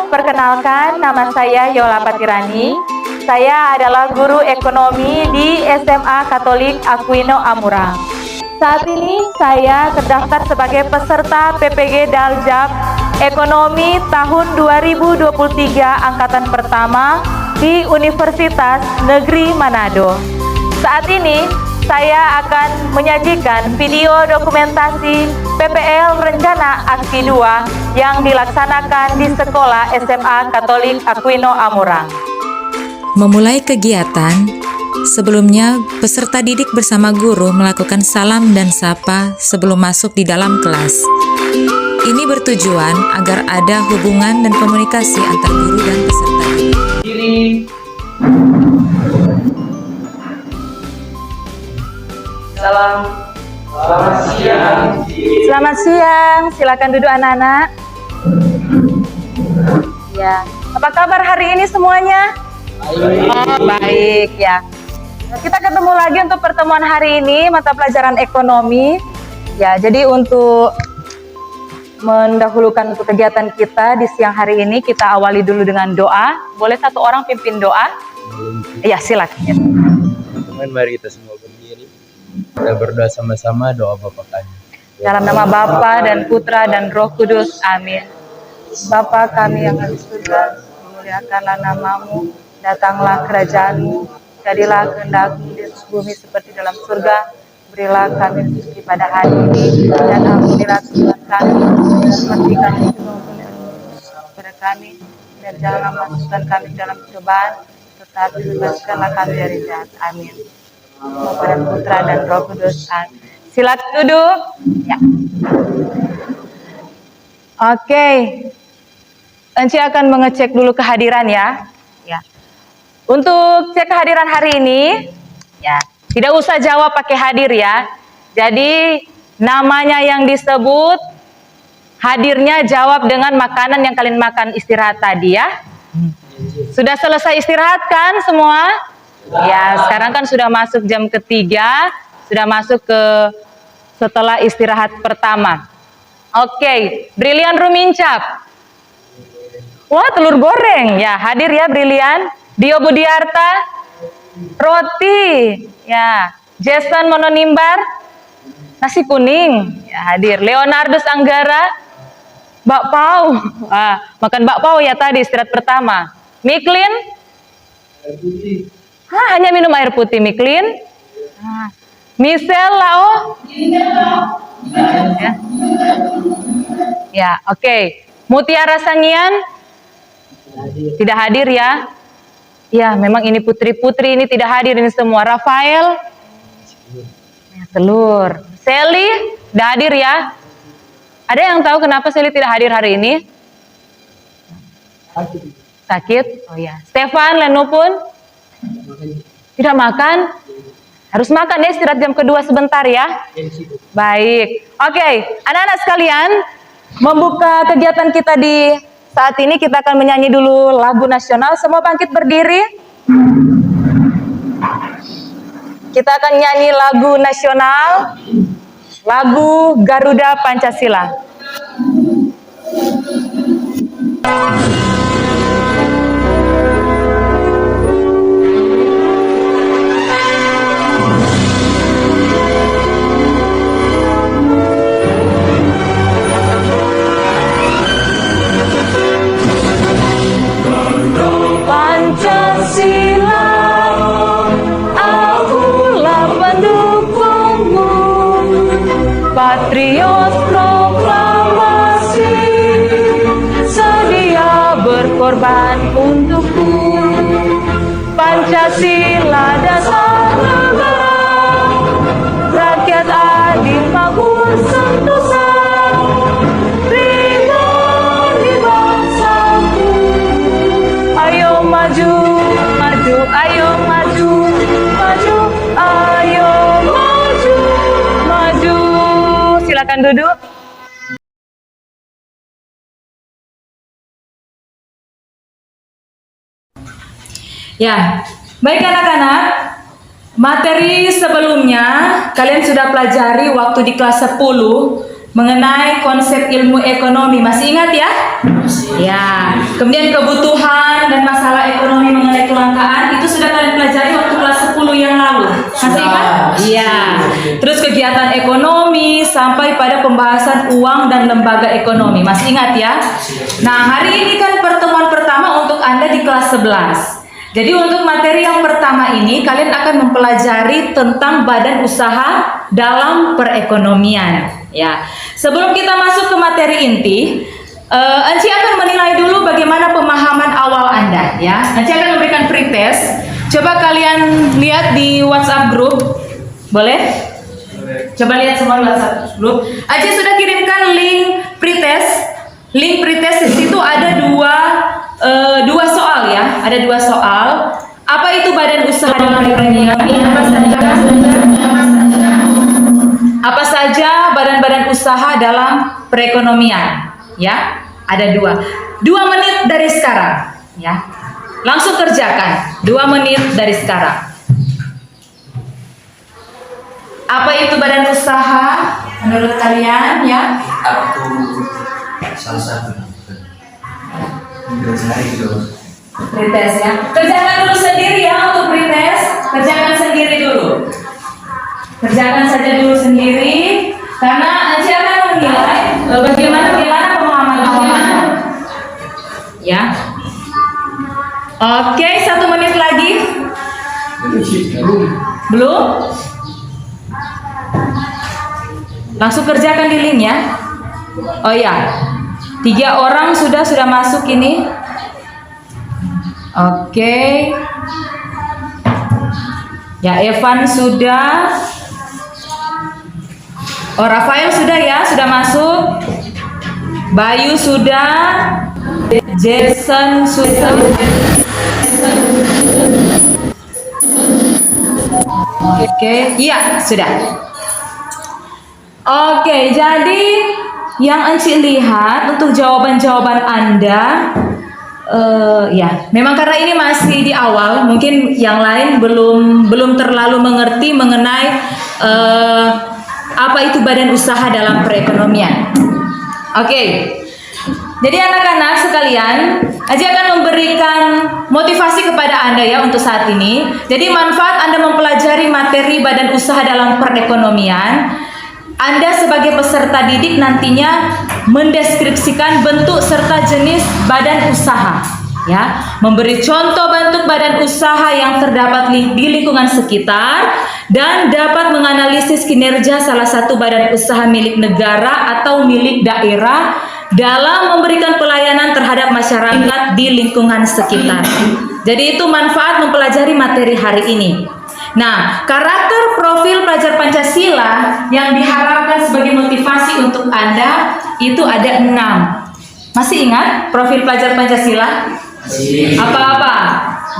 perkenalkan nama saya Yola Patirani. Saya adalah guru ekonomi di SMA Katolik Aquino Amurang. Saat ini saya terdaftar sebagai peserta PPG Daljab Ekonomi tahun 2023 angkatan pertama di Universitas Negeri Manado. Saat ini saya akan menyajikan video dokumentasi PPL Rencana Aksi 2 yang dilaksanakan di Sekolah SMA Katolik Aquino Amurang. Memulai kegiatan, sebelumnya peserta didik bersama guru melakukan salam dan sapa sebelum masuk di dalam kelas. Ini bertujuan agar ada hubungan dan komunikasi antar guru dan peserta didik. Salam. Selamat siang. Selamat siang, silakan duduk anak-anak. Ya, apa kabar hari ini semuanya? Oh, baik ya. Kita ketemu lagi untuk pertemuan hari ini mata pelajaran ekonomi. Ya, jadi untuk mendahulukan untuk kegiatan kita di siang hari ini, kita awali dulu dengan doa. Boleh satu orang pimpin doa? Ya, silakan. Teman-teman, mari kita semua berdiri. Kita berdoa sama-sama doa Bapa kami. Dalam nama Bapa dan Putra dan Roh Kudus. Amin. Bapa kami yang ada di surga, dimuliakanlah namamu, datanglah kerajaanmu, jadilah kehendak-Mu di atas bumi seperti dalam surga. Berilah kami rezeki pada hari ini, dan ampunilah kesalahan kami, seperti kami juga mengampuni kepada kami, dan janganlah masukkan kami dalam cobaan, tetapi bebaskanlah kami dari jahat. Amin. Bapa dan Putra dan Roh Kudus. Amin. Silakan duduk. Ya. Oke. Enci akan mengecek dulu kehadiran ya. Ya. Untuk cek kehadiran hari ini, ya, tidak usah jawab pakai hadir ya. Jadi namanya yang disebut, hadirnya jawab dengan makanan yang kalian makan istirahat tadi ya. Sudah selesai istirahat kan semua? Ya, sekarang kan sudah masuk jam ketiga, sudah masuk ke setelah istirahat pertama. Oke, Brilian Rumincap. Wah, telur goreng. Ya, hadir ya Brilian. Dio Budiarta, roti. Ya, Jason Mononimbar, nasi kuning. Ya, hadir. Leonardus Anggara, bakpao. Makan bakpao ya tadi istirahat pertama. Miklin, hanya minum air putih Miklin. Michelle Lao. Ya, oke. Mutiara Sangian tidak hadir ya. Ya, memang ini putri-putri ini tidak hadir ini semua. Rafael, ya, telur. Sally tidak hadir ya. Ada yang tahu kenapa Sally tidak hadir hari ini? Sakit. Oh ya. Stefan Leno pun tidak makan. Harus makan ya, istirahat jam kedua sebentar ya. Baik. Oke, anak-anak sekalian, membuka kegiatan kita di saat ini kita akan menyanyi dulu lagu nasional. Semua bangkit berdiri. Kita akan nyanyi lagu nasional, lagu Garuda Pancasila. Pancasila, akulah pendukungmu, patriot proklamasi, sedia berkorban untukku. Pancasila dasar negara, rakyat adil makmur sentosa, ringan di bangsaku. Ayo maju, maju, ayo maju, maju, ayo maju, maju. Silakan duduk. Ya, baik anak-anak, materi sebelumnya kalian sudah pelajari waktu di kelas 10 mengenai konsep ilmu ekonomi. Masih ingat ya? Ya, Kemudian kebutuhan dan masalah ekonomi mengenai kelangkaan itu sudah kalian pelajari waktu kelas 10 yang lalu. Masih ingat? Iya. Terus kegiatan ekonomi sampai pada pembahasan uang dan lembaga ekonomi. Masih ingat ya? Nah, hari ini kan pertemuan pertama untuk Anda di kelas 11. Jadi untuk materi yang pertama ini kalian akan mempelajari tentang badan usaha dalam perekonomian. Ya, sebelum kita masuk ke materi inti, Anci akan menilai dulu bagaimana pemahaman awal Anda. Ya, Anci akan memberikan pretest. Coba kalian lihat di WhatsApp grup, boleh? Coba lihat semua di WhatsApp grup. Anci sudah kirimkan link pretest. Link pretest di situ ada dua soal ya, ada 2 soal. Apa itu badan usaha dalam perekonomian? Apa saja badan-badan usaha dalam perekonomian? Ya, ada 2 menit dari sekarang. Ya, langsung kerjakan 2 menit dari sekarang. Apa itu badan usaha menurut kalian? Ya. Salah satu gitu. Pretest ya. Kerjakan dulu sendiri ya untuk pretest. Kerjakan sendiri dulu. Kerjakan saja dulu sendiri karena Anci akan menilai bagaimana pemahaman awalnya. Ya. Oke, 1 menit lagi. Belum? Langsung kerjakan di link ya. Oh ya. 3 orang sudah masuk ini. Oke. Ya, Evan sudah. Oh, Rafael sudah ya, sudah masuk. Bayu sudah. Jason sudah. Oke, iya, sudah. Oke, jadi yang Anci lihat untuk jawaban-jawaban Anda, ya, memang karena ini masih di awal, mungkin yang lain belum terlalu mengerti mengenai apa itu badan usaha dalam perekonomian. Oke, jadi anak-anak sekalian, Aji akan memberikan motivasi kepada Anda ya untuk saat ini. Jadi manfaat Anda mempelajari materi badan usaha dalam perekonomian. Anda sebagai peserta didik nantinya mendeskripsikan bentuk serta jenis badan usaha, ya, memberi contoh bentuk badan usaha yang terdapat di lingkungan sekitar dan dapat menganalisis kinerja salah satu badan usaha milik negara atau milik daerah dalam memberikan pelayanan terhadap masyarakat di lingkungan sekitar. Jadi itu manfaat mempelajari materi hari ini. Nah, karakter profil pelajar Pancasila yang diharapkan sebagai motivasi untuk Anda itu ada 6. Masih ingat profil pelajar Pancasila? Apa-apa?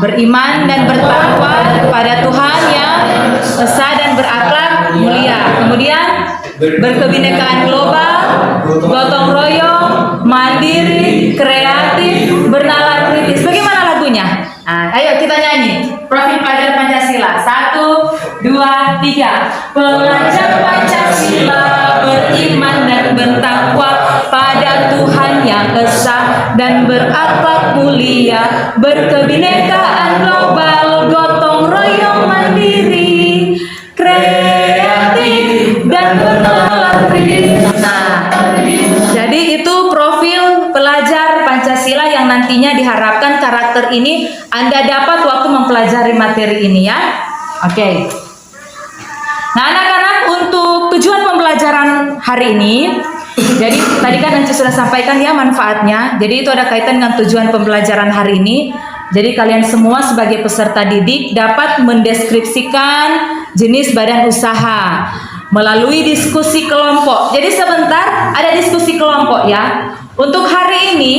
Beriman dan bertakwa kepada Tuhan yang esa dan berakhlak mulia. Kemudian berkebinekaan global, gotong royong, mandiri, kreatif, bernalar kritis. Bagaimana lagunya? Nah, ayo kita nyanyi. Profil pelajar Pancasila. 1, 2, 3. Pelajar Pancasila beriman dan bertakwa pada Tuhan yang esa dan berakhlak mulia, berkebinekaan global, gotong royong, mandiri, kreatif dan bernalar kritis. Nah, jadi itu profil pelajar Pancasila yang nantinya diharapkan karakter ini Anda dapat waktu mempelajari materi ini ya. Oke. Nah, anak-anak, untuk tujuan pembelajaran hari ini, jadi tadi kan Anci sudah sampaikan ya manfaatnya. Jadi itu ada kaitan dengan tujuan pembelajaran hari ini. Jadi kalian semua sebagai peserta didik dapat mendeskripsikan jenis badan usaha melalui diskusi kelompok. Jadi sebentar ada diskusi kelompok ya. Untuk hari ini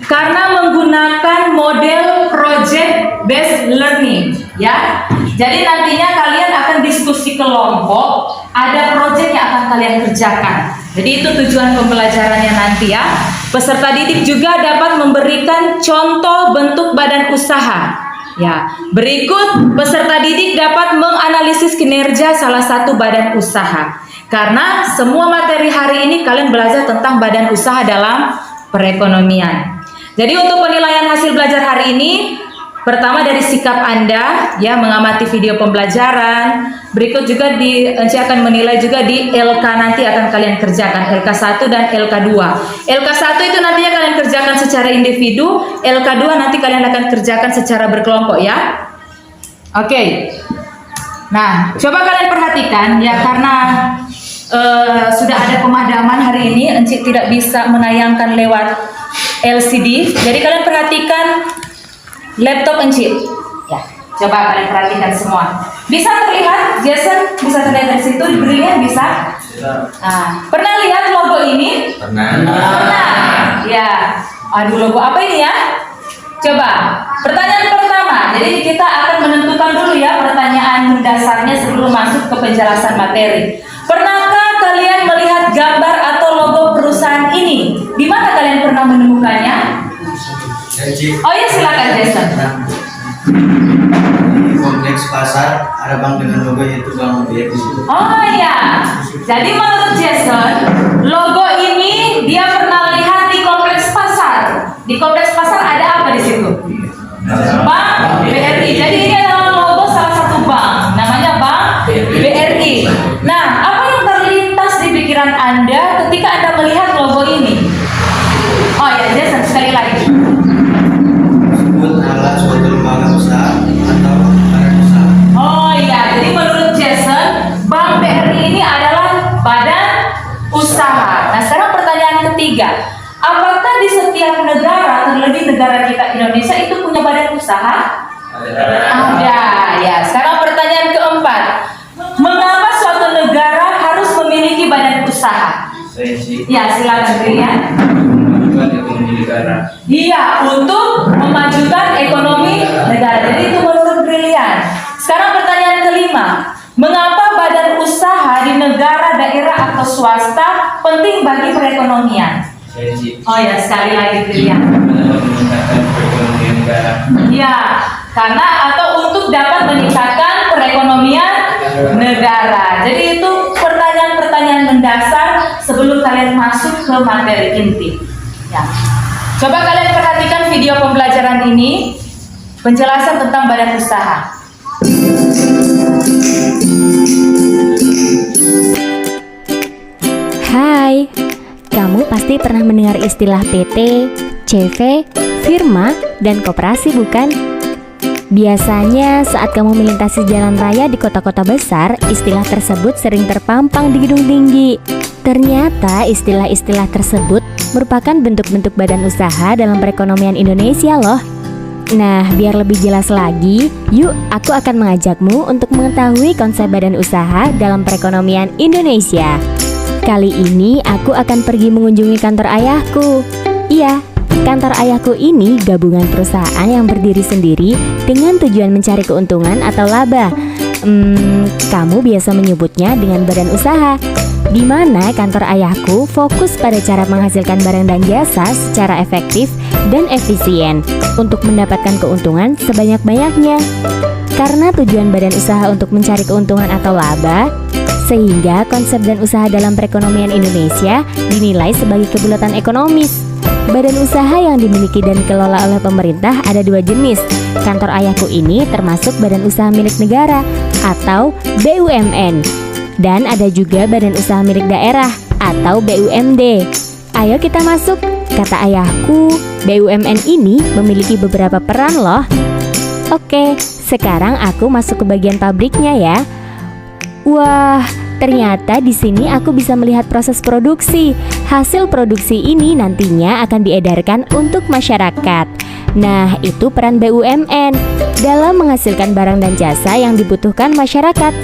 karena menggunakan model project based learning ya. Jadi nantinya kalian akan diskusi kelompok, ada proyek yang akan kalian kerjakan. Jadi itu tujuan pembelajarannya nanti ya. Peserta didik juga dapat memberikan contoh bentuk badan usaha. Ya, berikut peserta didik dapat menganalisis kinerja salah satu badan usaha. Karena semua materi hari ini kalian belajar tentang badan usaha dalam perekonomian. Jadi untuk penilaian hasil belajar hari ini, pertama dari sikap Anda ya mengamati video pembelajaran. Berikut juga Ence akan menilai juga di LK nanti akan kalian kerjakan LK1 dan LK2. LK1 itu nantinya kalian kerjakan secara individu, LK2 nanti kalian akan kerjakan secara berkelompok ya. Oke. Nah, coba kalian perhatikan ya karena sudah ada pemadaman hari ini, Ence tidak bisa menayangkan lewat LCD. Jadi kalian perhatikan laptop Ence. Ya, coba kalian perhatikan semua. Bisa terlihat, Jason? Bisa terlihat dari situ, Brilian bisa? Nah, pernah lihat logo ini? Pernah. Pernah. Ya. Aduh, logo apa ini ya? Coba. Pertanyaan pertama. Jadi kita akan menentukan dulu ya pertanyaan dasarnya sebelum masuk ke penjelasan materi. Pernahkah kalian melihat gambar atau logo perusahaan ini? Di mana kalian pernah menemukannya? Oh ya, silakan Jason. Kompleks pasar ada bank dengan logo yaitu Bank BRI. Oh ya. Jadi menurut Jason, logo ini dia pernah lihat di kompleks pasar. Di kompleks pasar ada apa di situ? Bank BRI. Jadi ini adalah logo salah satu bank, namanya Bank BRI. Nah, apa yang terlintas di pikiran Anda ketika Anda melihat logo ini? Oh ya, Jason, sekali lagi. Tersebut adalah suatu lembaga usaha atau badan usaha. Oh iya, jadi menurut Jason, Bank BRI ini adalah badan usaha. Nah, sekarang pertanyaan ketiga. Apakah di setiap negara, terlebih negara kita Indonesia itu punya badan usaha? Ada. Ya, sekarang pertanyaan keempat. Mengapa suatu negara harus memiliki badan usaha? Ya, silakan Brilian. Iya, untuk memajukan ekonomi negara. Jadi itu menurut Brilian. Sekarang pertanyaan kelima. Mengapa badan usaha di negara, daerah atau swasta penting bagi perekonomian? Oh ya, sekali lagi Brilian. Ya, karena atau untuk dapat meningkatkan perekonomian negara. Jadi itu pertanyaan-pertanyaan mendasar sebelum kalian masuk ke materi inti. Ya. Coba kalian perhatikan video pembelajaran ini, penjelasan tentang badan usaha. Hai, kamu pasti pernah mendengar istilah PT, CV, firma, dan koperasi bukan? Biasanya saat kamu melintasi jalan raya di kota-kota besar, istilah tersebut sering terpampang di gedung tinggi. Ternyata istilah-istilah tersebut merupakan bentuk-bentuk badan usaha dalam perekonomian Indonesia loh. Nah, biar lebih jelas lagi, yuk aku akan mengajakmu untuk mengetahui konsep badan usaha dalam perekonomian Indonesia. Kali ini aku akan pergi mengunjungi kantor ayahku. Iya, kantor ayahku ini gabungan perusahaan yang berdiri sendiri dengan tujuan mencari keuntungan atau laba. Kamu biasa menyebutnya dengan badan usaha, di mana kantor ayahku fokus pada cara menghasilkan barang dan jasa secara efektif dan efisien untuk mendapatkan keuntungan sebanyak-banyaknya. Karena tujuan badan usaha untuk mencari keuntungan atau laba, sehingga konsep dan usaha dalam perekonomian Indonesia dinilai sebagai kebulatan ekonomis. Badan usaha yang dimiliki dan dikelola oleh pemerintah ada dua jenis. Kantor ayahku ini termasuk badan usaha milik negara atau BUMN. Dan ada juga badan usaha milik daerah atau BUMD. Ayo kita masuk. Kata ayahku, BUMN ini memiliki beberapa peran loh. Oke, sekarang aku masuk ke bagian pabriknya ya. Wah, ternyata di sini aku bisa melihat proses produksi. Hasil produksi ini nantinya akan diedarkan untuk masyarakat. Nah, itu peran BUMN dalam menghasilkan barang dan jasa yang dibutuhkan masyarakat.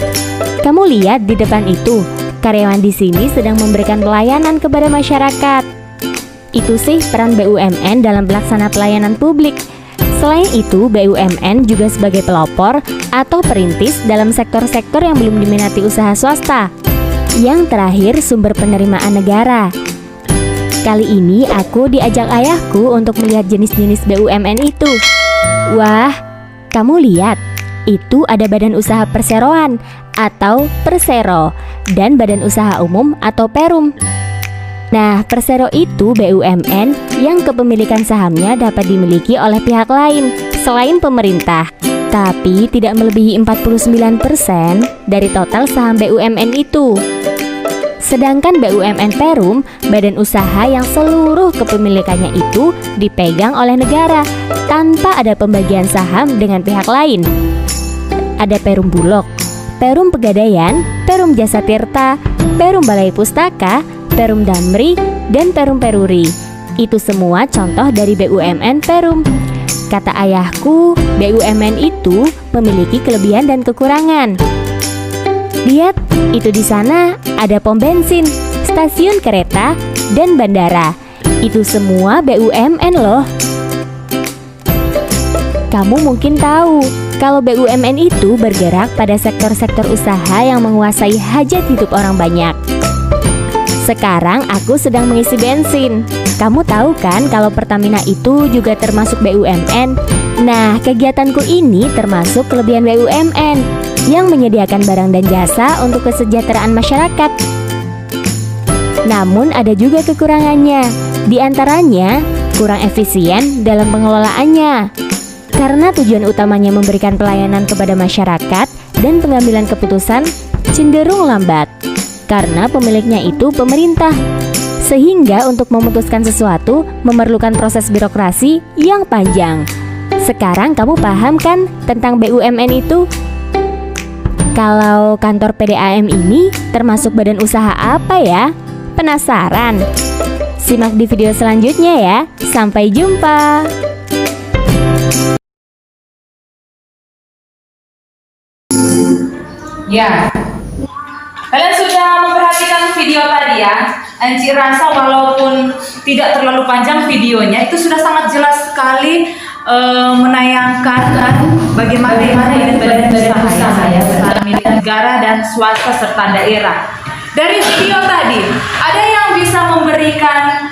Kamu lihat di depan itu, karyawan di sini sedang memberikan pelayanan kepada masyarakat. Itu sih peran BUMN dalam pelaksana pelayanan publik. Selain itu, BUMN juga sebagai pelopor atau perintis dalam sektor-sektor yang belum diminati usaha swasta. Yang terakhir, sumber penerimaan negara. Kali ini aku diajak ayahku untuk melihat jenis-jenis BUMN itu. Wah, kamu lihat, itu ada badan usaha perseroan atau Persero dan badan usaha umum atau Perum. Nah, Persero itu BUMN yang kepemilikan sahamnya dapat dimiliki oleh pihak lain selain pemerintah, tapi tidak melebihi 49% dari total saham BUMN itu. Sedangkan BUMN Perum, badan usaha yang seluruh kepemilikannya itu dipegang oleh negara tanpa ada pembagian saham dengan pihak lain. Ada Perum Bulog, Perum Pegadaian, Perum Jasa Tirta, Perum Balai Pustaka, Perum Damri, dan Perum Peruri. Itu semua contoh dari BUMN Perum. Kata ayahku, BUMN itu memiliki kelebihan dan kekurangan. Lihat, itu di sana ada pom bensin, stasiun kereta, dan bandara. Itu semua BUMN loh. Kamu mungkin tahu kalau BUMN itu bergerak pada sektor-sektor usaha yang menguasai hajat hidup orang banyak. Sekarang aku sedang mengisi bensin. Kamu tahu kan kalau Pertamina itu juga termasuk BUMN? Nah, kegiatanku ini termasuk kelebihan BUMN yang menyediakan barang dan jasa untuk kesejahteraan masyarakat. Namun ada juga kekurangannya. Di antaranya, kurang efisien dalam pengelolaannya. Karena tujuan utamanya memberikan pelayanan kepada masyarakat dan pengambilan keputusan cenderung lambat. Karena pemiliknya itu pemerintah, sehingga untuk memutuskan sesuatu memerlukan proses birokrasi yang panjang. Sekarang kamu paham kan tentang BUMN itu? Kalau kantor PDAM ini termasuk badan usaha apa ya? Penasaran? Simak di video selanjutnya ya. Sampai jumpa. Ya, kalian sudah memperhatikan video tadi ya. Anci rasa walaupun tidak terlalu panjang videonya, itu sudah sangat jelas sekali menayangkan bagaimana ini badan usaha ya, secara milik negara dan swasta serta daerah. Dari video tadi, ada yang bisa memberikan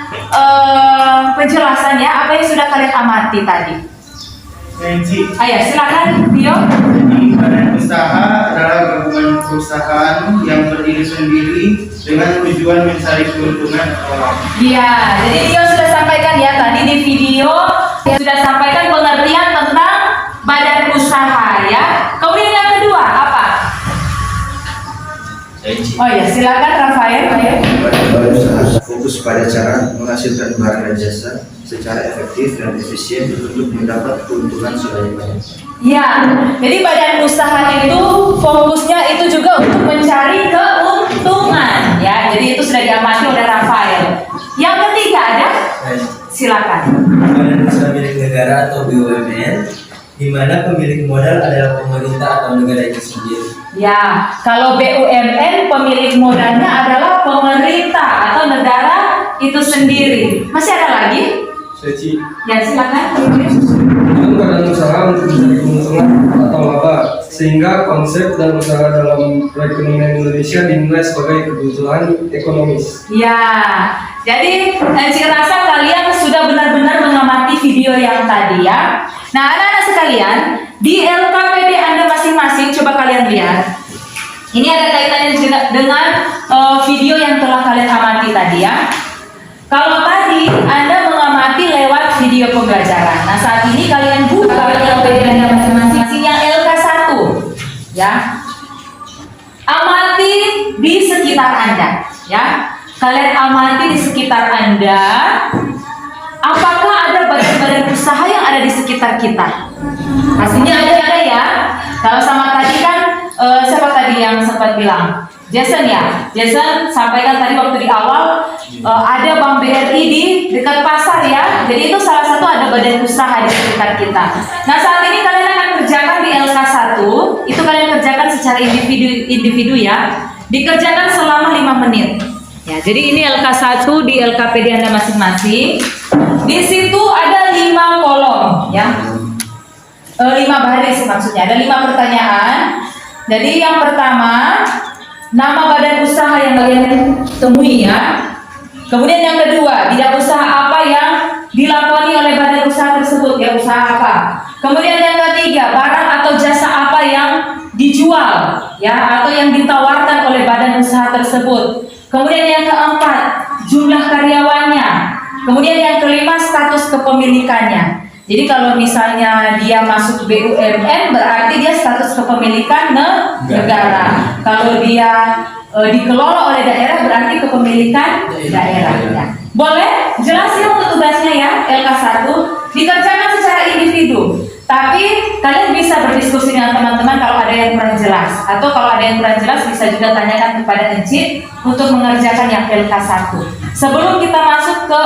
penjelasannya apa yang sudah kalian amati tadi? Ayo silakan Bio. Badan usaha adalah gabungan perusahaan yang berdiri sendiri dengan tujuan mencari keuntungan orang. Iya, jadi Bio sudah sampaikan ya tadi di video, sudah sampaikan pengertian tentang badan usaha ya. Kemudian yang kedua apa? Oh ya, silakan Rafael. Badan usaha fokus pada cara menghasilkan barang dan jasa secara efektif dan efisien untuk mendapat keuntungan sebanyak-banyaknya. Ya, jadi badan usaha itu fokusnya itu juga untuk mencari keuntungan ya. Jadi itu sudah diamati oleh Rafael. Yang ketiga ada? Silakan. Badan usaha milik negara atau BUMN, di mana pemilik modal adalah pemerintah atau negara itu sendiri. Ya, kalau BUMN pemilik modalnya adalah pemerintah atau negara itu sendiri. Masih ada lagi? Ya, silakan. Itu badan usaha untuk mencari keuntungan atau laba, sehingga konsep dan usaha dalam perekonomian Indonesia dinilai sebagai kebutuhan ekonomis. Ya, jadi saya rasa kalian sudah benar-benar mengamati video yang tadi ya. Nah, anak-anak sekalian, di LKPD Anda masing-masing, coba kalian lihat. Ini ada kaitannya juga dengan video yang telah kalian amati tadi ya. Kalau tadi Anda mengamati lewat video pembelajaran. Nah, saat ini kalian buka LKPD Anda masing-masing yang LK1 ya. Amati di sekitar Anda ya. Kalian amati di sekitar Anda. Apakah ada badan-badan usaha yang ada di sekitar kita? Pastinya ada ya. Kalau sama tadi kan siapa tadi yang sempat bilang? Jason ya. Jason sampaikan tadi waktu di awal ada Bank BRI di dekat pasar ya. Jadi itu salah satu ada badan usaha di sekitar kita. Nah, saat ini kalian akan kerjakan di LK1. Itu kalian kerjakan secara individu ya. Dikerjakan selama 5 menit. Ya, jadi ini LK1 di LKPD Anda masing-masing. Di situ ada 5 kolom ya. 5 baris maksudnya. Ada 5 pertanyaan. Jadi yang pertama, nama badan usaha yang kalian temui ya. Kemudian yang kedua, bidang usaha apa yang dilakoni oleh badan usaha tersebut ya, usaha apa. Kemudian yang ketiga, barang atau jasa apa yang dijual ya atau yang ditawarkan oleh badan usaha tersebut. Kemudian yang keempat, jumlah karyawannya. Kemudian yang kelima, status kepemilikannya. Jadi kalau misalnya dia masuk BUMN, berarti dia status kepemilikan negara. Kalau dia dikelola oleh daerah, berarti kepemilikan daerah. Ya. Boleh? Jelas ya untuk tugasnya ya, LK1 dikerjakan secara individu. Tapi kalian bisa berdiskusi dengan teman-teman kalau ada yang kurang jelas, atau kalau ada yang kurang jelas bisa juga tanyakan kepada Encik untuk mengerjakan yang LK1. Sebelum kita masuk ke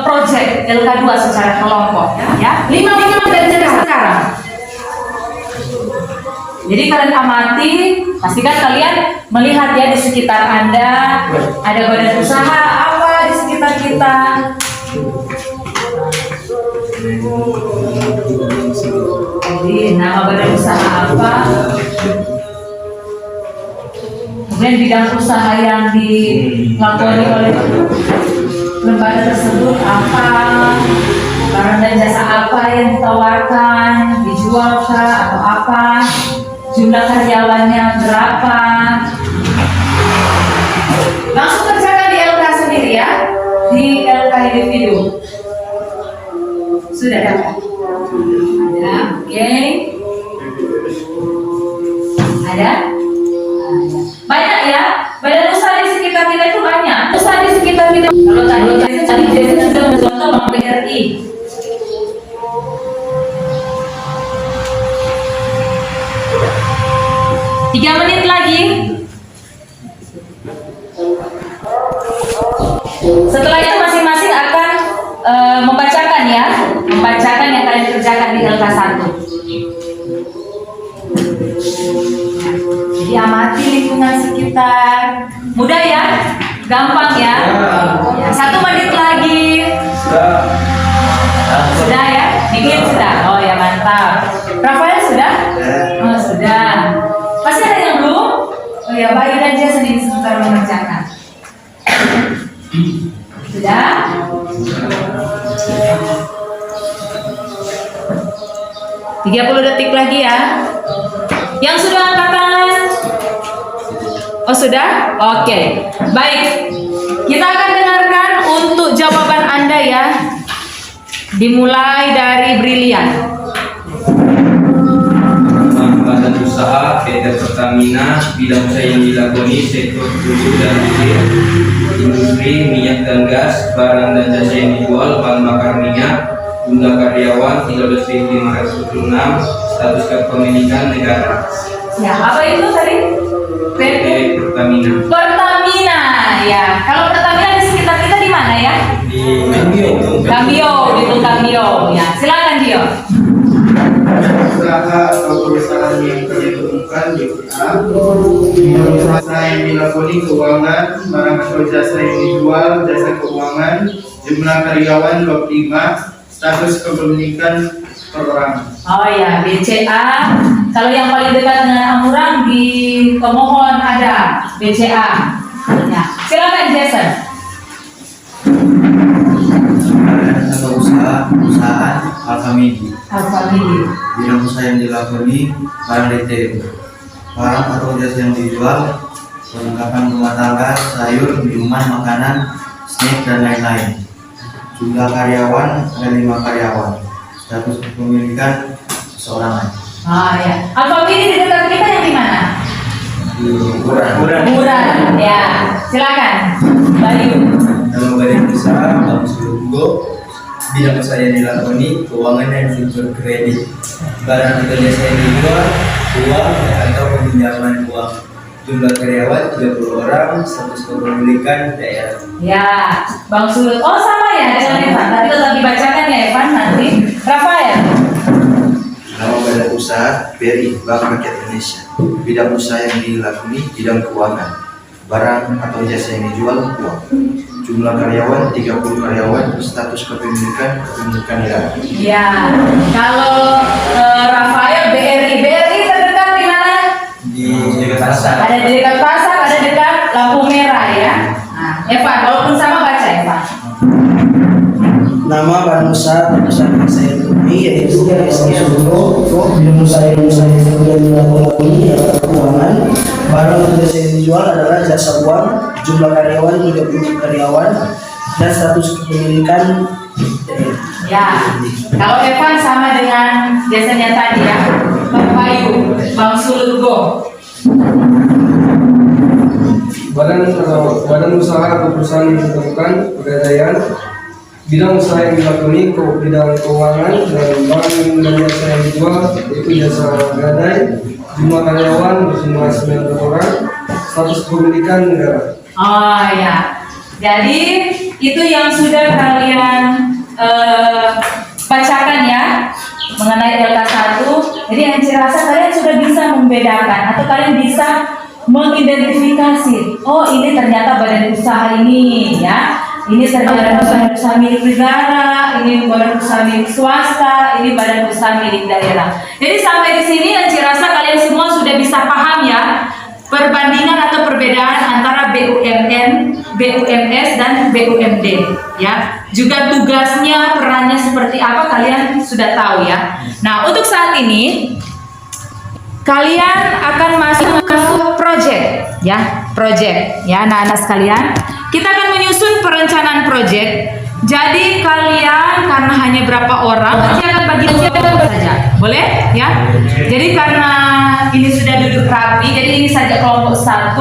project LK2 secara kelompok, ya. 5 dan sekarang. Jadi kalian amati, pastikan kalian melihat ya di sekitar Anda ada badan usaha apa di sekitar kita. Jadi nama badan usaha apa, kemudian bidang usaha yang dilakoni oleh lembaga tersebut apa, barang dan jasa apa yang ditawarkan, dijualkah atau apa, jumlah karyawannya berapa. Langsung kerjakan di LK sendiri ya, di LK individu. Sudah dapat? Ada? Oke. Ada? Banyak ya? Badan usaha di sekitar kita itu banyak. Usaha di sekitar kita. Kalau tadi Jason sudah mencontoh Bank BRI. Tiga menit lagi. Setelah itu masing-masing akan membacakan ya, membacakan yang kalian kerjakan di LK1. Jadi amati lingkungan sekitar. Mudah ya, gampang ya. Ya 1 menit lagi. Sudah ya, dikit sudah. Oh ya mantap. Rafael sudah? Oh sudah. Masih ada yang belum? Oh ya, Bayu dan Jason ini sebentar mengerjakan. Sudah? 30 detik lagi ya. Yang sudah angkat tangan? Oh sudah? Oke. Baik. Kita akan dengarkan untuk jawaban Anda ya. Dimulai dari Brilian. Badan usaha PT Pertamina, bidang usaha yang dilakoni sektor hulu dan hilir, industri minyak dan gas, barang dan jasa yang dijual, bahan bakar minyak, jumlah karyawan 13.546, status kepemilikan negara. Ya, apa itu tadi? PT Pertamina. Pertamina, ya. Kalau Pertamina di sekitar kita di mana ya? Di Gambio. Di Gambio. Ya, silakan Dio. Usaha atau perusahaan yang diperlukan A. Bidang usaha yang dilakoni keuangan, barang atau jasa yang dijual, jasa keuangan, jumlah karyawan 25, status kepemilikan per orang. Oh ya, BCA. Kalau yang paling dekat dengan Amurang di Tomohon ada BCA. Ya, silakan Jason. Atau perusahaan Alfamidi. Alfamidi. Bidang usaha yang dilakoni barang retail, barang atau jasa yang dijual, perlengkapan rumah tangga, sayur, minuman, makanan, snack dan lain-lain. Jumlah karyawan ada 5 karyawan. Status kepemilikan seorang. Oh ya, Alfamidi di dekat kita yang di mana? Buran. Ya, silakan Bayu. Nama badan usaha Bank Sulunggo, bidang usaha yang dilakoni keuangan dan fitur kredit, barang atau jasa yang dijual, uang atau peminjaman uang, jumlah karyawan 30 orang, status kepemilikan daerah. Ya, Bang Sulut. Oh sama ya dengan Evan. Tadi tetap dibacakan ya Evan nanti. Rafael. Nama badan usaha BRI Bank Rakyat Indonesia. Bidang usaha yang dilakoni bidang keuangan, barang atau jasa yang dijual, uang. Jumlah karyawan 30 karyawan, status kepemilikan negara. Ya, kalau Rafael BRI terdekat di mana? Di dekat pasar. Ada di dekat pasar, ada dekat lampu merah ya. Nah, Evan, walaupun sama baca Evan. Nama badan usaha perusahaan yang saya temui yaitu SK Solo, bidang usaha yang dilakoni adalah keuangan, Barang atau jasa yang dijual adalah jasa uang, jumlah karyawan 30 karyawan, dan status kepemilikan. Ya, kalau Evan sama dengan jasanya tadi ya, Bang Bayu, Bang Sulutgo. Badan usaha atau perusahaan yang ditemukan pegadaian, bidang usaha yang dilakoni ke bidang keuangan dan barang dan jasa yang dijual yaitu jasa gadai, jumlah karyawan berjumlah 9 orang, status kepemilikan negara. Oh ya, jadi itu yang sudah kalian bacakan ya mengenai LK1. Jadi yang saya rasa kalian sudah bisa membedakan atau kalian bisa mengidentifikasi. Oh ini ternyata badan usaha ini ya. Ini ternyata badan usaha milik negara, ini badan usaha milik swasta, ini badan usaha milik daerah. Jadi sampai di sini yang saya rasa kalian semua sudah bisa paham ya perbandingan atau perbedaan antara BUMN, BUMS dan BUMD ya. Juga tugasnya, perannya seperti apa kalian sudah tahu ya. Nah, untuk saat ini kalian akan masuk ke project ya, project ya anak-anak sekalian. Kita akan menyusun perencanaan project. Jadi kalian karena hanya berapa orang, nanti akan bagi saja, boleh ya? Jadi karena ini sudah duduk rapi, jadi ini saja kelompok 1,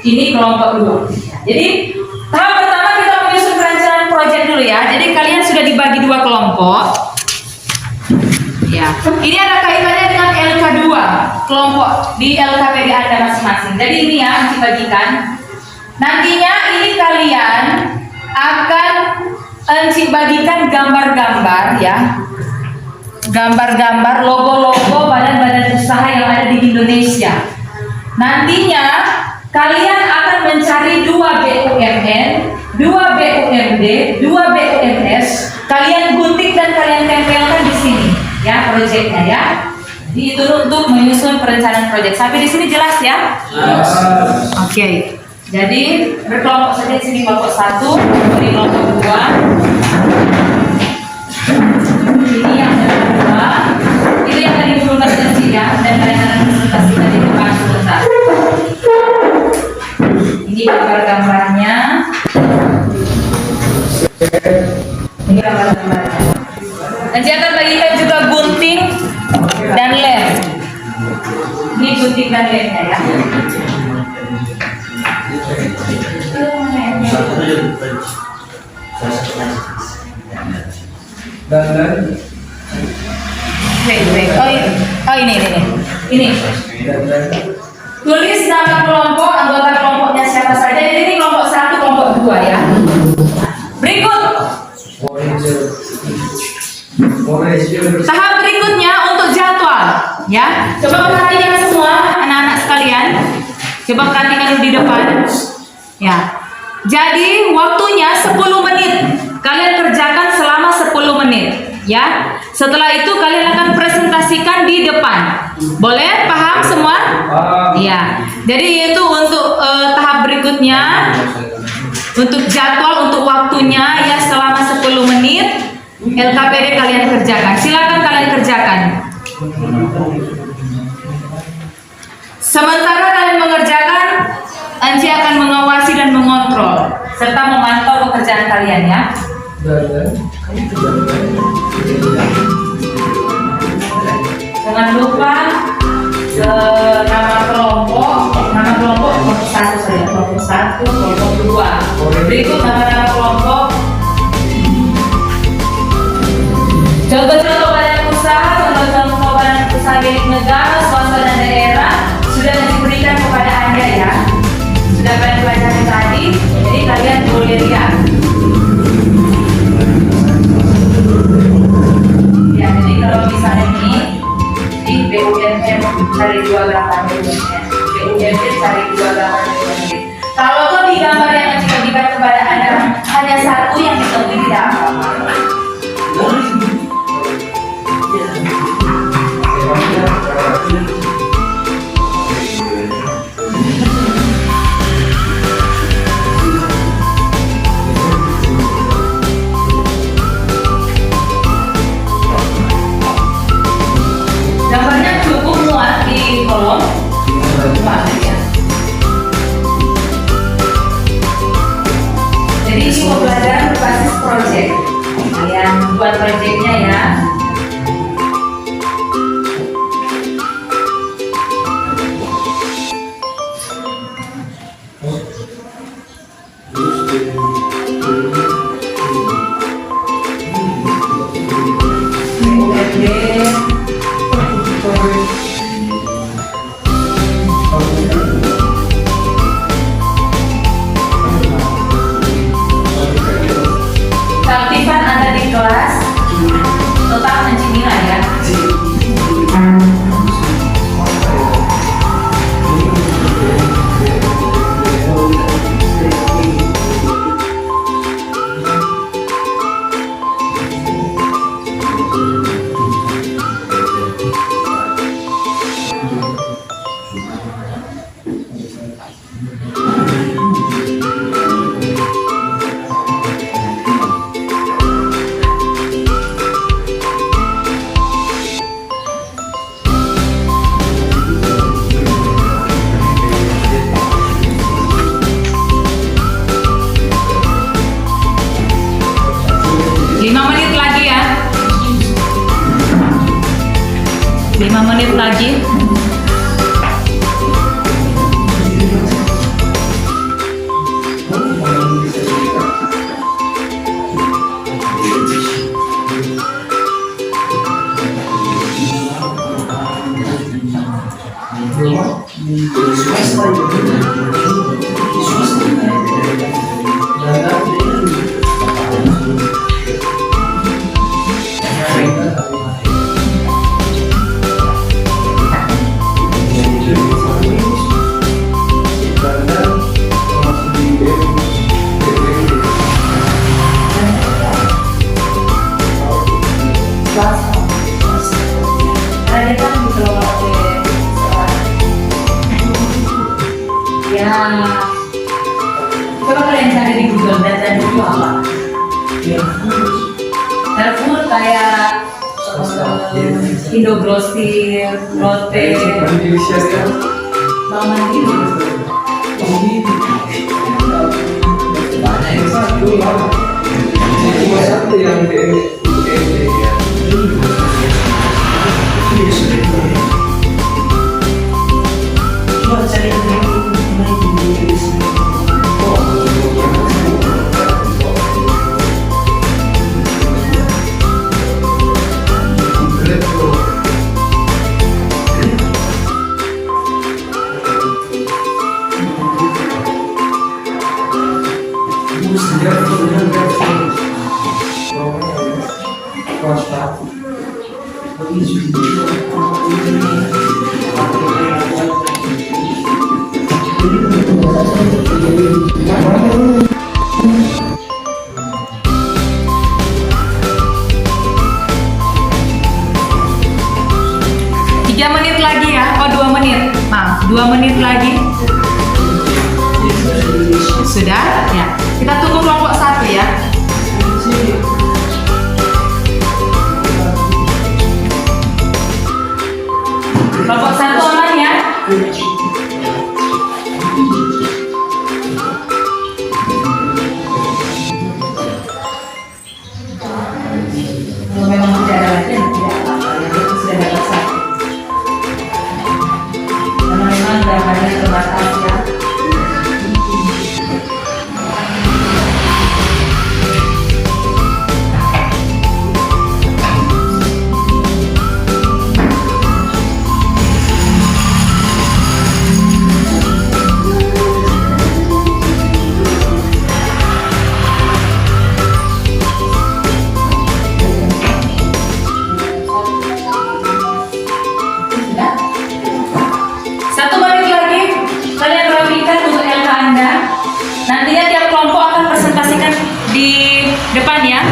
ini kelompok 2. Jadi tahap pertama kita menyusun perencanaan project dulu ya. Jadi kalian sudah dibagi 2 kelompok. Ya, ini ada kaitannya dengan LK2 kelompok di LKPD Anda masing-masing. Jadi ini ya dibagikan. Nantinya ini kalian akan bagikan gambar-gambar ya, gambar-gambar logo-logo badan-badan usaha yang ada di Indonesia. Nantinya kalian akan mencari 2 BUMN, 2 BUMD, 2 BUMS. Kalian gunting dan kalian tempelkan di sini ya proyeknya ya. Itu untuk menyusun perencanaan proyek. Sampai di sini jelas ya? Yes. Oke. Jadi berkelompok saja di sini kelompok 1, ini kelompok 2. Ini yang kedua. Itu yang tadi belum presentasi ya, dan kalian akan presentasikan di depan sebentar. Ini gambar-gambarnya. Ini gambar-gambarnya. Nanti akan bagikan juga gunting dan lem. Ini gunting dan lemnya ya. Dan Oh ini. Tulis nama kelompok, anggota kelompoknya siapa saja. Jadi ini kelompok 1, kelompok 2 ya. Berikut tahap berikutnya untuk jadwal ya. Coba perhatikan semua anak-anak sekalian. Coba perhatikan dulu di depan ya. Jadi waktunya 10 menit. Kalian kerjakan selama 10 menit ya. Setelah itu kalian akan presentasikan di depan. Boleh? Paham semua? Ya. Jadi itu untuk tahap berikutnya. Untuk jadwal, untuk waktunya ya selama 10 menit LKPD kalian kerjakan. Silakan kalian kerjakan. Sementara kalian mengerjakan, Anji akan mengawasi dan mengontrol serta memantau pekerjaan kalian ya. Jangan lupa nama kelompok 1 saja, kelompok 1, kelompok 2. Berikut nama-nama kelompok. Contoh-contoh badan usaha, contoh-contoh badan usaha milik negara, swasta dan daerah sudah diberikan kepada Anda ya. Sudah kalian pelajari tadi, jadi kalian boleh lihat. Ya, jadi kalau misalnya ini di BUMN cari 2 gambar BUMN cari 2 gambar BUMN. Kalau kau di gambar yang diberikan kepada Anda hanya 1 yang ditemui tidak apa-apa. Gambarnya cukup muat di kolom. Muat ya. UFD. Keaktifan Anda di kelas total 6 nilai ya. Lagi. Coba kalian cari di Google data itu apa? Carrefour kayak Indogrosir, Lotte, Bank Mandiri. Cuma satu yang menit lagi ya, 2 menit. Maaf, 2 menit lagi. Sudah? Ya. Kita tunggu kelompok 1 ya. Kelompok 1 aman ya. Kalau memang tidak ada lagi, tidak apa-apa. Yang sudah dapat 1. Karena memang gambarnya terbatas ya. Nantinya tiap kelompok akan presentasikan di depan ya.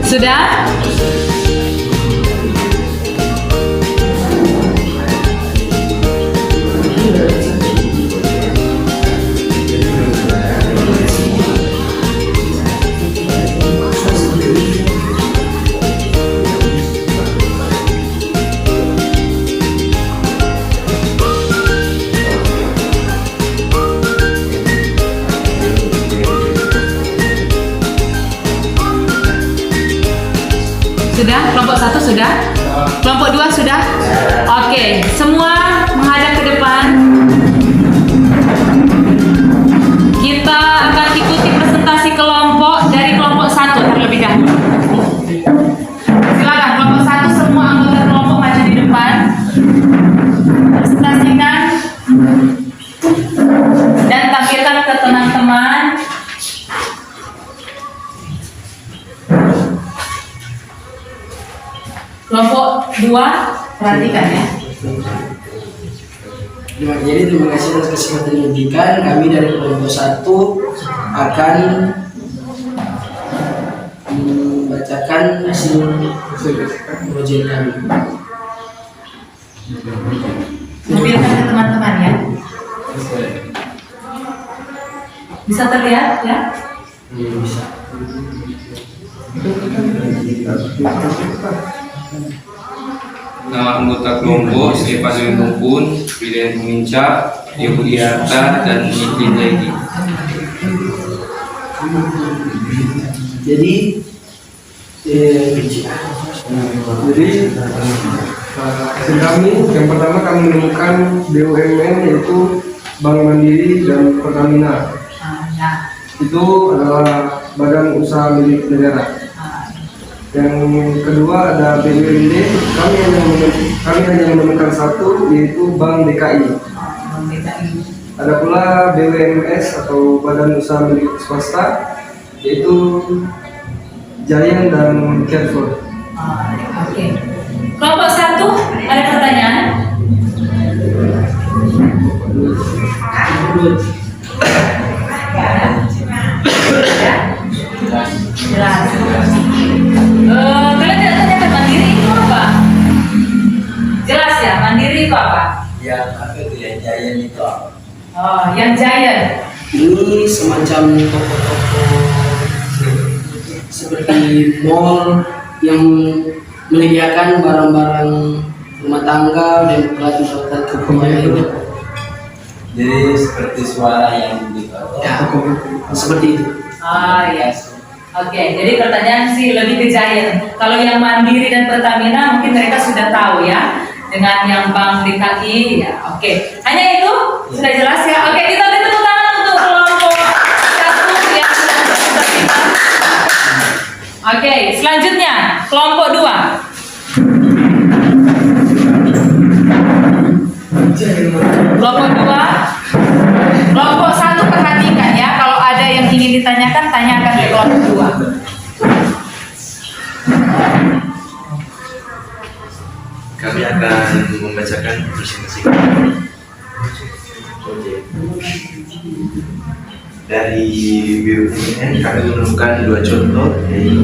Sudah? Sudah? Kelompok 1 sudah? Kelompok 2 sudah? Oke, semua menghadap ke depan. Kita akan ikuti presentasi kelompok dari kelompok 1 terlebih dahulu. Silakan kelompok 1 semua anggota kelompok maju di depan. Presentasikan dan tampilkan ke teman-teman. Kelompok 2 perhatikan ya. Jadi terima kasih atas kesempatan yang diberikan. Kami dari kelompok 1 akan membacakan hasil proyek kami. Tampilkan ke teman-teman ya. Bisa terlihat ya? Bisa. Nama anggota kelompok Stefan Mumpun, William Mincak, Ibu Diarta, dan Nikin Lagi. Jadi hasil kami yang pertama kami menemukan BUMN yaitu Bank Mandiri dan Pertamina. Ya. Itu adalah badan usaha milik negara. Yang kedua ada BUMD, kami hanya menemukan satu yaitu Bank DKI. Ada pula BUMS atau badan usaha milik swasta yaitu Giant dan Carrefour. Oke. Kelompok 1 ada pertanyaan? Jelas. Kalian tidak tanyakan Mandiri itu apa? Jelas ya, Mandiri itu apa? Yang apa itu yang Giant itu apa? Oh, yang Giant. ini semacam toko-toko seperti mall yang menyediakan barang-barang rumah tangga dan peralatan-peralatan kebutuhan lainnya. Jadi seperti suara yang gitu. Ya, seperti itu. Ah, yes. Oke, jadi pertanyaan sih lebih ke Giant. Kalau yang Mandiri dan Pertamina mungkin mereka sudah tahu ya. Dengan yang Bank DKI ya. Oke. Hanya itu sudah jelas ya. Oke, kita beri tepuk tangan untuk kelompok 1 yang sudah berpartisipasi. Oke, selanjutnya kelompok 2. Kelompok 2. Kelompok 1 perhatikan ya. Kalau ada yang ingin ditanyakan, tanyakan ke kelompok 2. Kami akan membacakan presentasi kami. Dari BUMN kami menemukan 2 contoh yaitu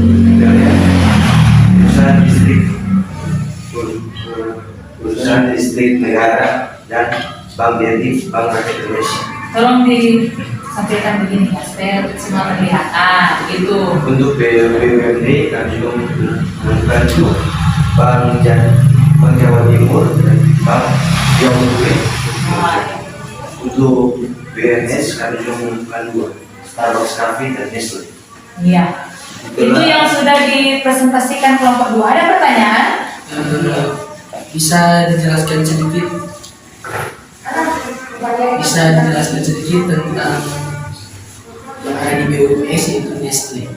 perusahaan listrik negara dan Bank BRI, Bank Rakyat Indonesia. Tolong disampaikan begini ya, supaya semua terlihat. Ah, itu. Untuk BUMN kami menemukan Bank Jawa Timur dan Bank Jawa Tengah. Untuk BNS kami menemukan 2, Starbucks Cafe dan Nestle. Iya. Itu yang sudah dipresentasikan kelompok 2. Ada pertanyaan? Bisa dijelaskan sedikit? Tentang yang ada di BUMS yaitu Nestle.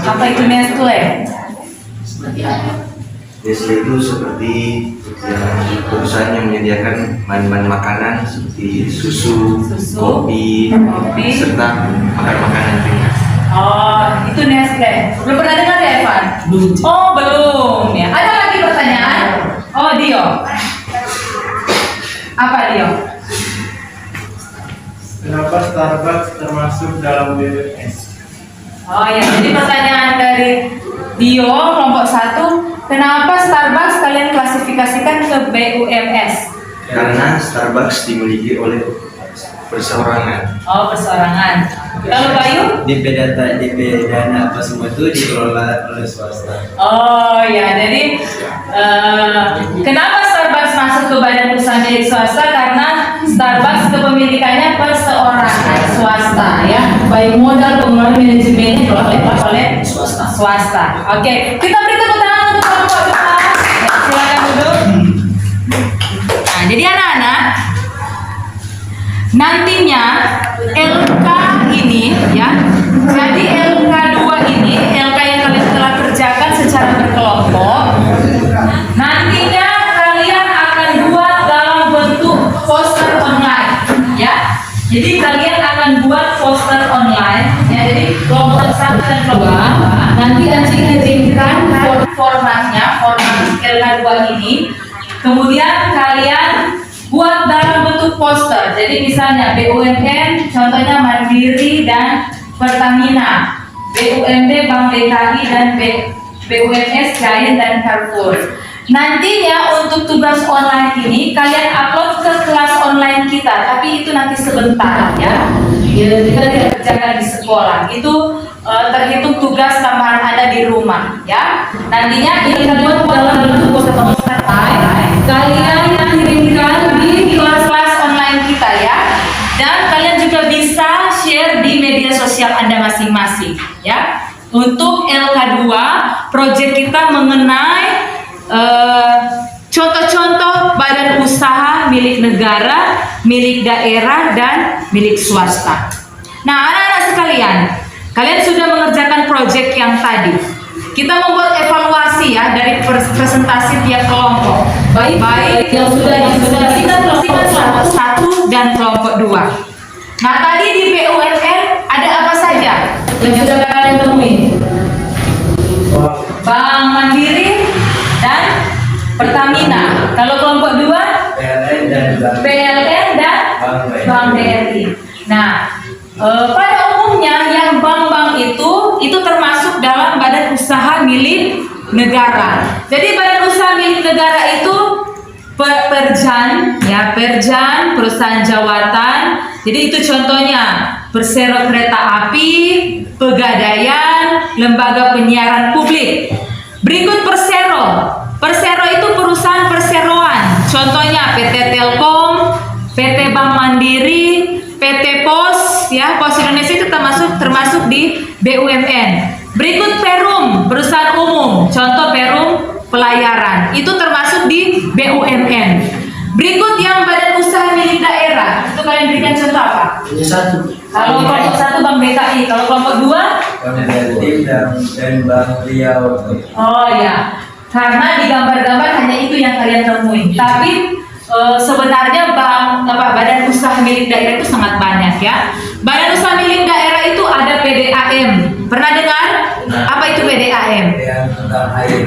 Apa itu Nestle? Seperti apa? Nestle itu seperti perusahaan yang menyediakan bahan-bahan makanan seperti susu, kopi, serta makanan ringan. Oh, itu Nestle. Belum pernah dengar ya, Evan? Belum. Oh, belum ya. Ada lagi pertanyaan? Oh, Dio. Apa Dio? Kenapa Starbucks termasuk dalam BUMS? Oh ya, jadi pertanyaan dari Dio kelompok 1, kenapa Starbucks kalian klasifikasikan ke BUMS? Karena Starbucks dimiliki oleh perseorangan. Oh, perseorangan. Kalau Bayu? DP dana apa semua itu dikelola oleh swasta. Oh ya, jadi kenapa Starbucks masuk ke badan usaha milik swasta? Karena Starbucks kepemilikannya perseorangan swasta ya, baik modal pengelolaan manajemennya dikelola oleh swasta. Oke, kita beri tepuk tangan untuk kelompok depan. Silakan duduk. Nah, jadi anak Nantinya LK ini ya, jadi LK 2 ini, LK yang kalian telah kerjakan secara berkelompok, nantinya kalian akan buat dalam bentuk poster online ya. Jadi kalian akan buat poster online ya, jadi kelompok 1 dan kelompok 2 nanti kirimkan formatnya, format LK 2 ini, kemudian kalian buat dalam bentuk poster. Jadi misalnya BUMN, contohnya Mandiri dan Pertamina, BUMD Bank DKI dan BUMS Giant dan Carrefour. Nantinya untuk tugas online ini kalian upload ke kelas online kita, tapi itu nanti sebentar ya. Kita tidak kerjakan di sekolah. Itu terhitung tugas tambahan Anda di rumah ya. Nantinya ini kalian buat dalam bentuk poster kalian kirimkan di kelas-kelas online kita ya. Dan kalian juga bisa share di media sosial Anda masing-masing ya. Untuk LK2 project kita mengenai contoh-contoh badan usaha milik negara, milik daerah, dan milik swasta. Nah, anak-anak sekalian, kalian sudah mengerjakan proyek yang tadi. Kita membuat evaluasi ya dari presentasi tiap kelompok. Baik yang sudah kita kelompok 1 dan kelompok 2. Nah, tadi di BUMN ada apa saja yang sudah kalian temui? Bank Mandiri dan Pertamina. Kalau kelompok 2 PLN dan Bank BRI. Nah, pada umumnya yang bank-bank itu termasuk dalam badan usaha milik negara. Jadi badan usaha milik negara itu Perjan, ya Perjan, perusahaan jawatan. Jadi itu contohnya Persero Kereta Api, Pegadaian, Lembaga Penyiaran Publik. Berikut Persero. Persero itu perusahaan perseroan. Contohnya PT Telkom, PT Bank Mandiri, PT Pos, ya Pos Indonesia itu termasuk di BUMN. Berikut Perum, perusahaan umum. Contoh Perum Pelayaran, itu termasuk di BUMN. Berikut yang badan usaha milik daerah. Itu kalian berikan contoh apa? Kalau kelompok 1 Bank DKI, kalau kelompok 2 dan Bank Riau. Oh ya, karena di gambar-gambar hanya itu yang kalian temui. Tapi sebenarnya badan usaha milik daerah itu sangat banyak ya. Badan usaha milik daerah itu ada PDAM. Pernah dengar? Apa itu PDAM?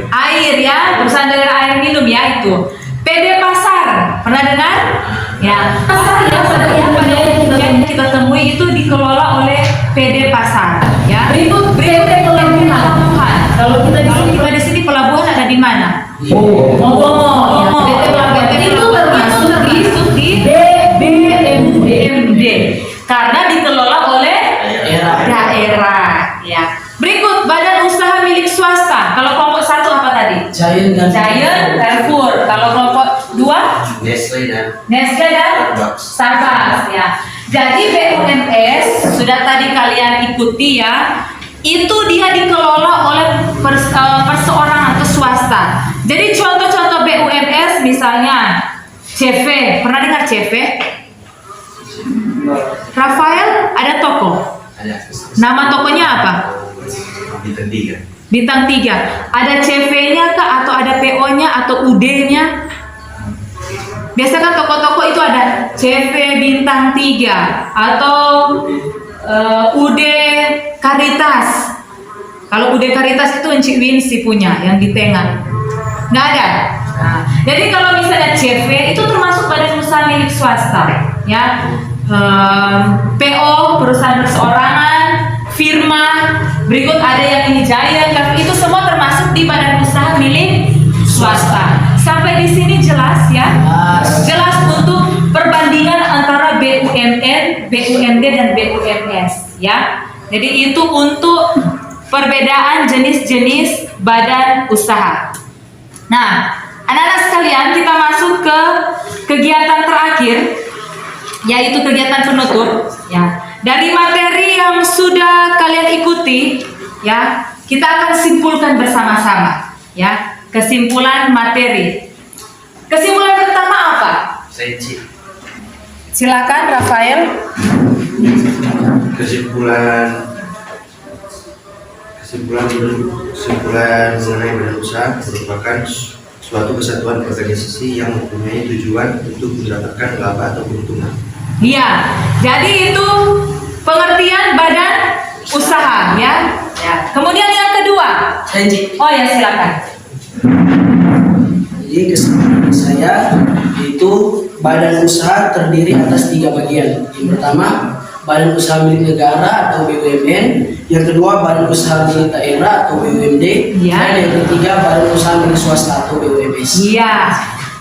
Air ya, perusahaan daerah air minum ya itu. PD Pasar, pernah dengar? Ya, pasar yang kita temui itu dikelola oleh PD Pasar. Ya. Berikut pelabuhan. Kalau kita di sini pelabuhan ada di mana? Ya. PT Pelabuhan itu termasuk di BUMD karena dikelola oleh daerah. Ya. Berikut badan usaha milik swasta. Kalau kelompok 1 apa tadi? Giant, Carrefour. Kalau kelompok 2? Nestle dan Starbucks ya. Jadi BUMS sudah tadi kalian ikuti ya. Itu dia dikelola oleh perseorangan atau swasta. Jadi contoh-contoh BUMS misalnya CV. Pernah dengar CV? Rafael ada toko. Nama tokonya apa? Bintang 3. Ada CV-nya kah atau ada PO-nya atau UD-nya? Biasa kan toko-toko itu ada CV Bintang 3 atau UD Karitas. Kalau UD Karitas itu Encik Winsi punya yang di tengah. Nggak ada. Nah, jadi kalau misalnya CV itu termasuk badan usaha milik swasta, ya. PO perusahaan perseorangan, firma, berikut ada yang ini Giant, itu semua termasuk di badan usaha milik swasta. Sampai di sini jelas ya? Jelas untuk perbandingan antara BUMN, BUMD dan BUMS ya. Jadi itu untuk perbedaan jenis-jenis badan usaha. Nah, anak-anak sekalian, kita masuk ke kegiatan terakhir, yaitu kegiatan penutup ya. Dari materi yang sudah kalian ikuti ya, kita akan simpulkan bersama-sama ya, kesimpulan materi. Kesimpulan pertama apa? Silakan Rafael. Kesimpulan mengenai badan usaha merupakan suatu kesatuan organisasi yang mempunyai tujuan untuk mendapatkan laba atau keuntungan. Iya, jadi itu pengertian badan usaha ya. Ya. Kemudian yang kedua. Oh ya, silakan. Jadi kesimpulan saya itu badan usaha terdiri atas 3 bagian. Yang pertama, badan usaha milik negara atau BUMN. Yang kedua, badan usaha milik daerah atau BUMD. Ya. Dan yang ketiga, badan usaha milik swasta atau BUMS. Iya.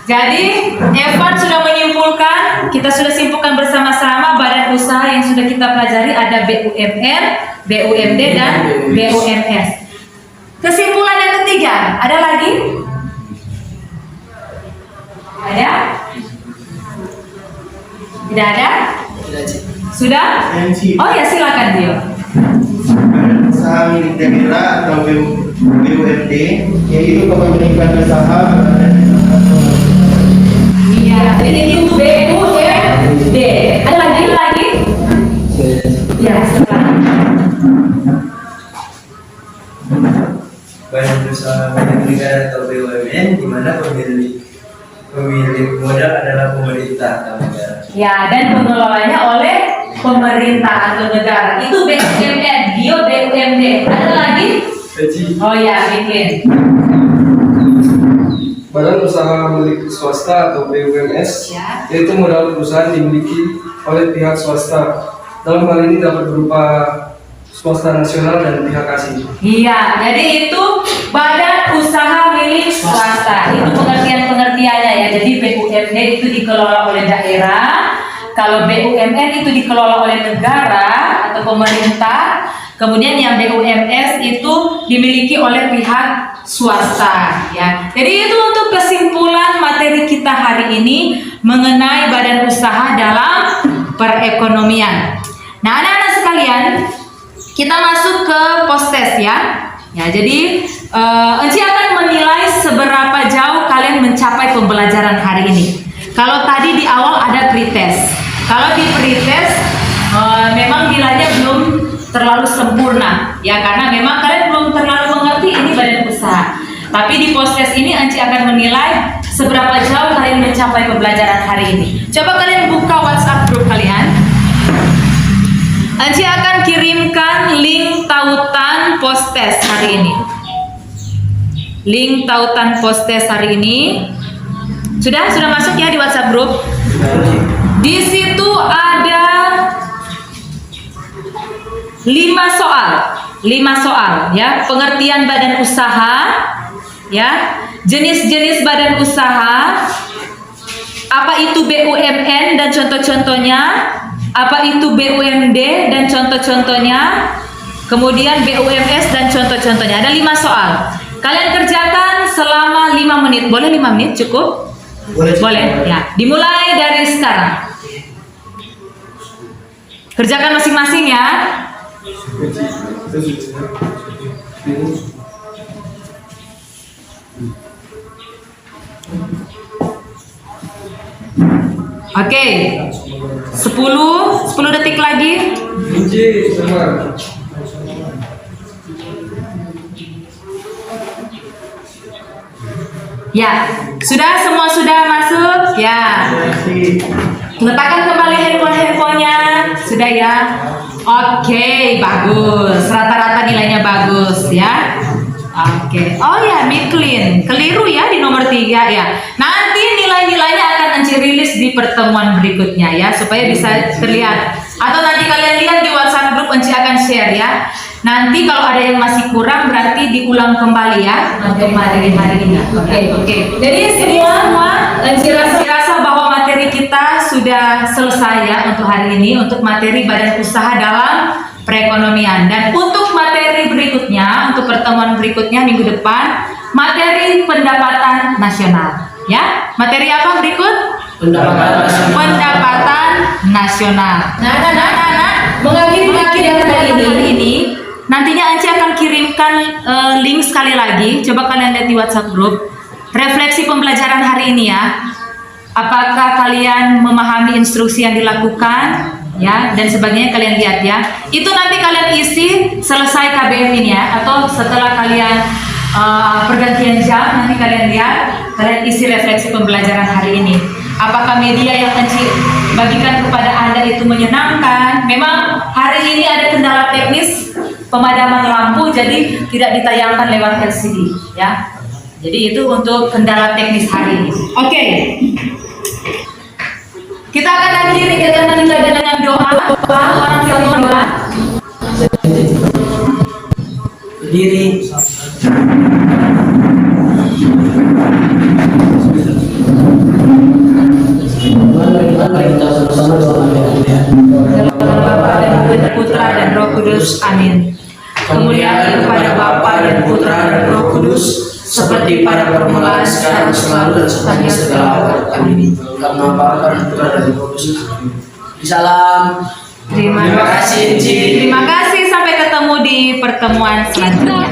Jadi Evan sudah menyimpulkan, kita sudah simpulkan bersama-sama badan usaha yang sudah kita pelajari ada BUMN, BUMD dan BUMS. Kesimpulan yang ketiga, ada lagi? Ada? Tidak ada? Sudah? Oh ya, silakan Dio. Badan usaha milik daerah atau BUMD yaitu kepemilikan usaha Iya, ini itu BUMD. Ada lagi? Ya, silakan. Badan usaha milik negara atau BUMN di mana pemilik modal adalah pemerintah atau negara. Ya, dan pengelolanya oleh pemerintah atau negara. Itu BUMN, Dio BUMD. Ada lagi? Oh ya, bikin. Badan usaha milik swasta atau BUMS, Ya. yaitu modal perusahaan dimiliki oleh pihak swasta. Dalam hal ini dapat berupa swasta nasional dan pihak asing. Iya, jadi itu badan usaha milik swasta. Itu pengertiannya ya. Jadi BUMD itu dikelola oleh daerah. Kalau BUMN itu dikelola oleh negara atau pemerintah. Kemudian yang BUMS itu dimiliki oleh pihak swasta ya. Jadi itu untuk kesimpulan materi kita hari ini mengenai badan usaha dalam perekonomian. Nah, anak-anak sekalian, kita masuk ke post-test ya. Ya, jadi Enci akan menilai seberapa jauh kalian mencapai pembelajaran hari ini. Kalau tadi di awal ada pretest. Kalau di pretest memang nilainya belum terlalu sempurna ya, karena memang kalian belum terlalu mengerti ini badan usaha. Tapi di post-test ini Enci akan menilai seberapa jauh kalian mencapai pembelajaran hari ini. Coba kalian buka WhatsApp grup kalian. Enci akan kirimkan link tautan post-test hari ini. Link tautan post-test hari ini sudah masuk ya di WhatsApp grup. Di situ ada 5 soal ya, pengertian badan usaha ya, jenis-jenis badan usaha, apa itu BUMN dan contoh-contohnya, apa itu BUMD dan contoh-contohnya, kemudian BUMS dan contoh-contohnya. Ada 5 soal. Kalian kerjakan selama 5 menit. Boleh 5 menit cukup? Boleh ya. Dimulai dari sekarang. Kerjakan masing-masing ya. Oke. 10 detik lagi. Kunci sama. Ya, semua sudah masuk ya. Letakkan kembali handphonenya. Sudah ya. Oke, bagus. Rata-rata nilainya bagus ya. Oke. Oh ya, Miklin. Keliru ya di nomor 3 ya. Nanti nilai-nilainya akan Enci rilis di pertemuan berikutnya ya, supaya bisa terlihat. Atau nanti kalian lihat di WhatsApp grup, Enci akan share ya. Nanti kalau ada yang masih kurang berarti diulang kembali ya untuk materi hari ini. Oke. Jadi semua Enci rasa bahwa materi kita sudah selesai ya untuk hari ini, untuk materi badan usaha dalam perekonomian. Dan untuk materi berikutnya, untuk pertemuan berikutnya minggu depan, materi pendapatan nasional. Ya, materi apa berikut? Pendapatan nasional. Mengakhiri kegiatan hari ini, nantinya Enci akan kirimkan link sekali lagi. Coba kalian lihat di WhatsApp grup. Refleksi pembelajaran hari ini ya. Apakah kalian memahami instruksi yang dilakukan? Ya, dan sebagainya kalian lihat ya. Itu nanti kalian isi selesai KBM ini ya, atau setelah kalian pergantian jam nanti kalian lihat, kalian isi refleksi pembelajaran hari ini. Apakah media yang Enci bagikan kepada Anda itu menyenangkan? Memang hari ini ada kendala teknis pemadaman lampu, jadi tidak ditayangkan lewat LCD ya. Jadi itu untuk kendala teknis hari ini. Oke. Kita akan akhiri kegiatan kita dengan doa. Orang yang doa. Berdiri. Mari kita sama-sama doa. Dalam Bapa dan Putra dan Roh Kudus. Amin. Kemuliaan kepada Bapa dan Putra dan Roh Kudus, seperti pada permulaan, sekarang, selalu, dan sepanjang segala abad. Amin. Karena Bapa dan Putra dan Roh Kudus. Salam. Terima kasih. Terima kasih. Sampai ketemu di pertemuan selanjutnya.